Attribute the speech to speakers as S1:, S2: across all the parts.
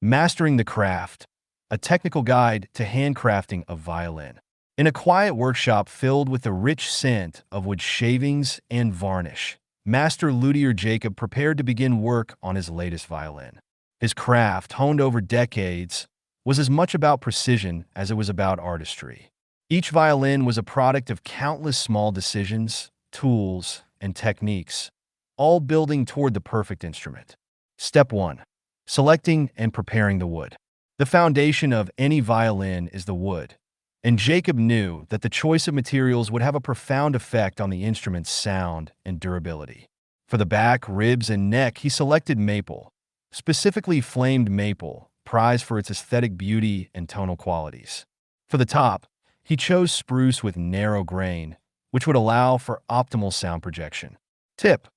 S1: Mastering the Craft, a technical guide to handcrafting a violin. In a quiet workshop filled with the rich scent of wood shavings and varnish, Master luthier Jakob prepared to begin work on his latest violin. His craft, honed over decades, was as much about precision as it was about artistry. Each violin was a product of countless small decisions, tools, and techniques, all building toward the perfect instrument. Step 1. Selecting and preparing the wood. The foundation of any violin is the wood, and Jakob knew that the choice of materials would have a profound effect on the instrument's sound and durability. For the back, ribs, and neck, he selected maple, specifically flamed maple, prized for its aesthetic beauty and tonal qualities. For the top, he chose spruce with narrow grain, which would allow for optimal sound projection. Tip: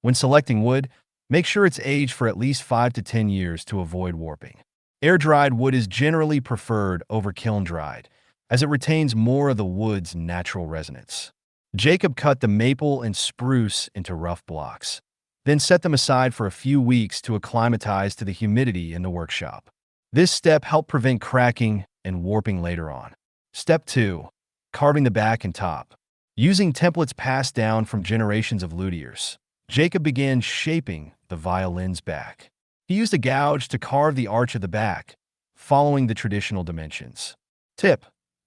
S1: when selecting wood, make sure it's aged for at least 5 to 10 years to avoid warping. Air-dried wood is generally preferred over kiln-dried, as it retains more of the wood's natural resonance. Jakob cut the maple and spruce into rough blocks, then set them aside for a few weeks to acclimatize to the humidity in the workshop. This step helped prevent cracking and warping later on. Step 2. Carving the back and top. Using templates passed down from generations of luthiers, Jakob began shaping the violin's back. He used a gouge to carve the arch of the back, following the traditional dimensions. Tip: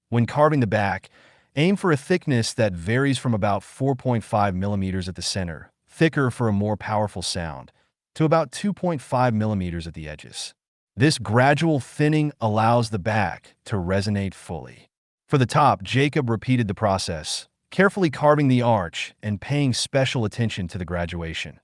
S1: when carving the back, aim for a thickness that varies from about 4.5 millimeters at the center, thicker for a more powerful sound, to about 2.5 millimeters at the edges. This gradual thinning allows the back to resonate fully. For the top, Jakob repeated the process, carefully carving the arch and paying special attention to the graduation,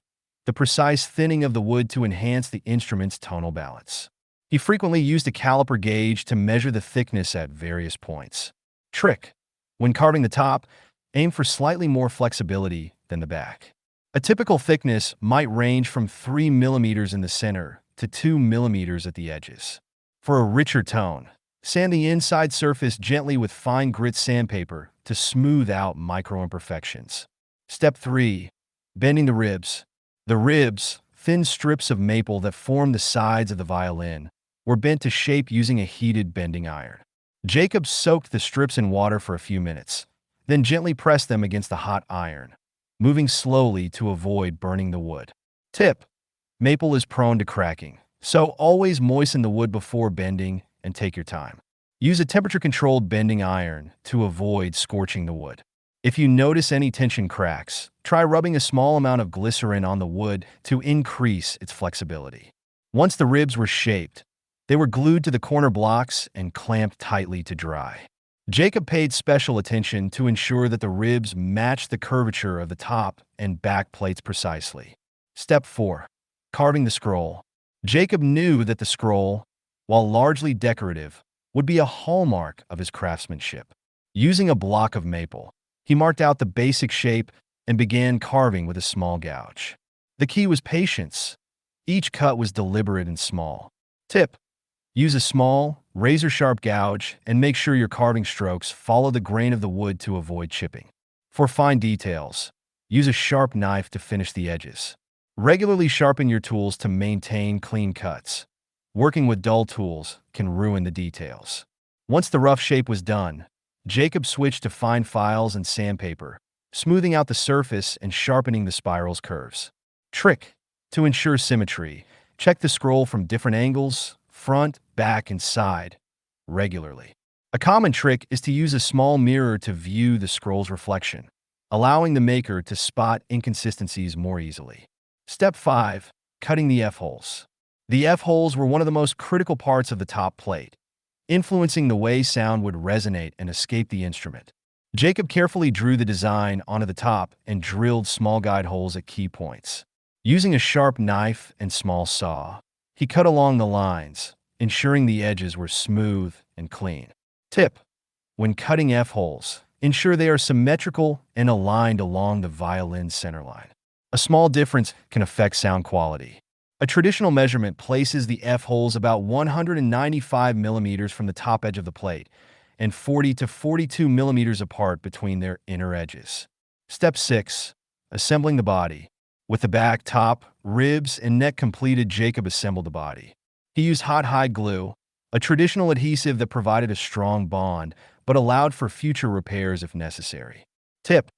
S1: the precise thinning of the wood to enhance the instrument's tonal balance. He frequently used a caliper gauge to measure the thickness at various points. Trick: when carving the top, aim for slightly more flexibility than the back. A typical thickness might range from 3 millimeters in the center to 2 millimeters at the edges. For a richer tone, sand the inside surface gently with fine grit sandpaper to smooth out micro-imperfections. Step 3. Bending the ribs. The ribs, thin strips of maple that form the sides of the violin, were bent to shape using a heated bending iron. Jakob soaked the strips in water for a few minutes, then gently pressed them against the hot iron, moving slowly to avoid burning the wood. Tip: maple is prone to cracking, so always moisten the wood before bending and take your time. Use a temperature-controlled bending iron to avoid scorching the wood. If you notice any tension cracks, try rubbing a small amount of glycerin on the wood to increase its flexibility. Once the ribs were shaped, they were glued to the corner blocks and clamped tightly to dry. Jakob paid special attention to ensure that the ribs matched the curvature of the top and back plates precisely. Step 4. Carving the scroll. Jakob knew that the scroll, while largely decorative, would be a hallmark of his craftsmanship. Using a block of maple, he marked out the basic shape and began carving with a small gouge. The key was patience. Each cut was deliberate and small. Tip: use a small, razor-sharp gouge and make sure your carving strokes follow the grain of the wood to avoid chipping. For fine details, use a sharp knife to finish the edges. Regularly sharpen your tools to maintain clean cuts. Working with dull tools can ruin the details. Once the rough shape was done, Jakob switched to fine files and sandpaper, smoothing out the surface and sharpening the spiral's curves. Trick: to ensure symmetry, check the scroll from different angles, front, back, and side, regularly. A common trick is to use a small mirror to view the scroll's reflection, allowing the maker to spot inconsistencies more easily. Step 5. Cutting the F-holes. The F-holes were one of the most critical parts of the top plate, influencing the way sound would resonate and escape the instrument. Jakob carefully drew the design onto the top and drilled small guide holes at key points. Using a sharp knife and small saw, he cut along the lines, ensuring the edges were smooth and clean. Tip: when cutting F-holes, ensure they are symmetrical and aligned along the violin's centerline. A small difference can affect sound quality. A traditional measurement places the F-holes about 195 millimeters from the top edge of the plate and 40 to 42 millimeters apart between their inner edges. Step 6. Assembling the body. With the back, top, ribs, and neck completed, Jakob assembled the body. He used hot hide glue, a traditional adhesive that provided a strong bond but allowed for future repairs if necessary. Tip: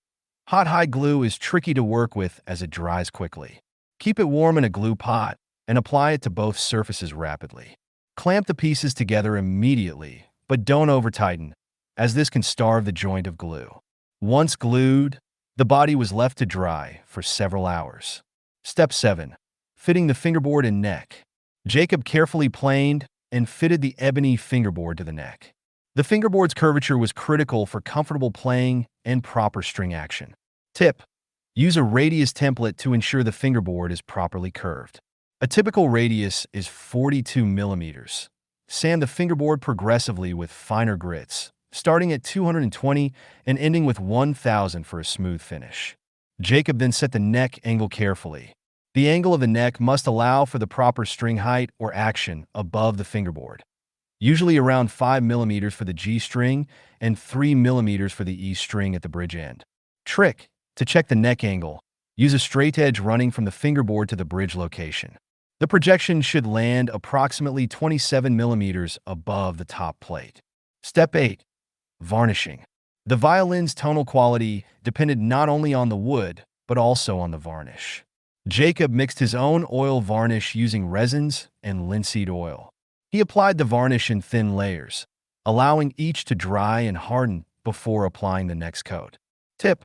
S1: hot hide glue is tricky to work with as it dries quickly. Keep it warm in a glue pot and apply it to both surfaces rapidly. Clamp the pieces together immediately, but don't over-tighten, as this can starve the joint of glue. Once glued, the body was left to dry for several hours. Step 7. Fitting the fingerboard and neck. Jakob carefully planed and fitted the ebony fingerboard to the neck. The fingerboard's curvature was critical for comfortable playing and proper string action. Tip: use a radius template to ensure the fingerboard is properly curved. A typical radius is 42 millimeters. Sand the fingerboard progressively with finer grits, starting at 220 and ending with 1000 for a smooth finish. Jakob then set the neck angle carefully. The angle of the neck must allow for the proper string height or action above the fingerboard, usually around 5 millimeters for the G string and 3 millimeters for the E string at the bridge end. Trick: to check the neck angle, use a straight edge running from the fingerboard to the bridge location. The projection should land approximately 27 millimeters above the top plate. Step 8. Varnishing. The violin's tonal quality depended not only on the wood, but also on the varnish. Jakob mixed his own oil varnish using resins and linseed oil. He applied the varnish in thin layers, allowing each to dry and harden before applying the next coat. Tip: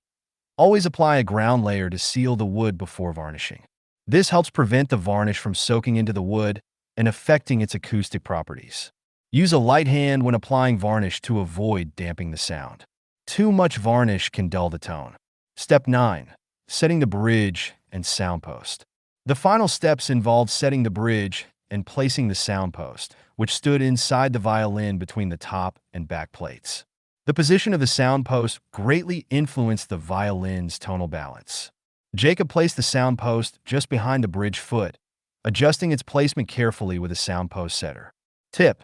S1: always apply a ground layer to seal the wood before varnishing. This helps prevent the varnish from soaking into the wood and affecting its acoustic properties. Use a light hand when applying varnish to avoid damping the sound. Too much varnish can dull the tone. Step 9. Setting the bridge and sound post. The final steps involved setting the bridge and placing the sound post, which stood inside the violin between the top and back plates. The position of the sound post greatly influenced the violin's tonal balance. Jakob placed the sound post just behind the bridge foot, adjusting its placement carefully with a sound post setter. Tip: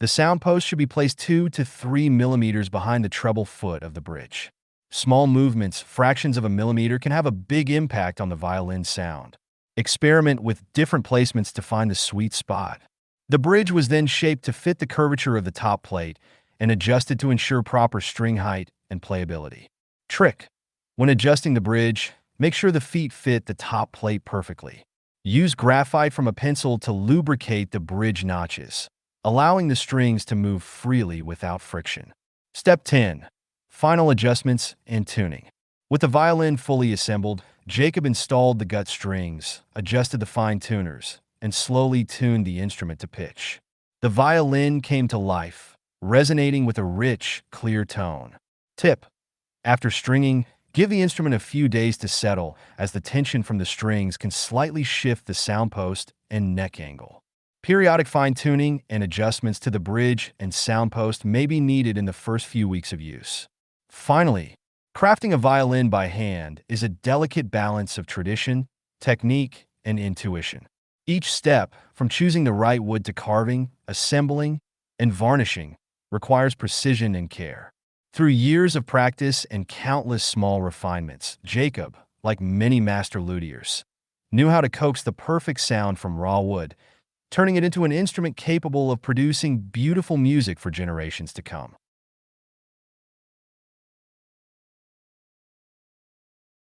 S1: the sound post should be placed 2 to 3 millimeters behind the treble foot of the bridge. Small movements, fractions of a millimeter, can have a big impact on the violin's sound. Experiment with different placements to find the sweet spot. The bridge was then shaped to fit the curvature of the top plate and adjusted to ensure proper string height and playability. Trick: when adjusting the bridge, make sure the feet fit the top plate perfectly. Use graphite from a pencil to lubricate the bridge notches, allowing the strings to move freely without friction. Step 10. Final adjustments and tuning. With the violin fully assembled, Jakob installed the gut strings, adjusted the fine tuners, and slowly tuned the instrument to pitch. The violin came to life, resonating with a rich, clear tone. Tip: after stringing, give the instrument a few days to settle, as the tension from the strings can slightly shift the sound post and neck angle. Periodic fine-tuning and adjustments to the bridge and sound post may be needed in the first few weeks of use. Finally, crafting a violin by hand is a delicate balance of tradition, technique, and intuition. Each step, from choosing the right wood to carving, assembling, and varnishing, requires precision and care. Through years of practice and countless small refinements, Jakob, like many master luthiers, knew how to coax the perfect sound from raw wood, turning it into an instrument capable of producing beautiful music for generations to come.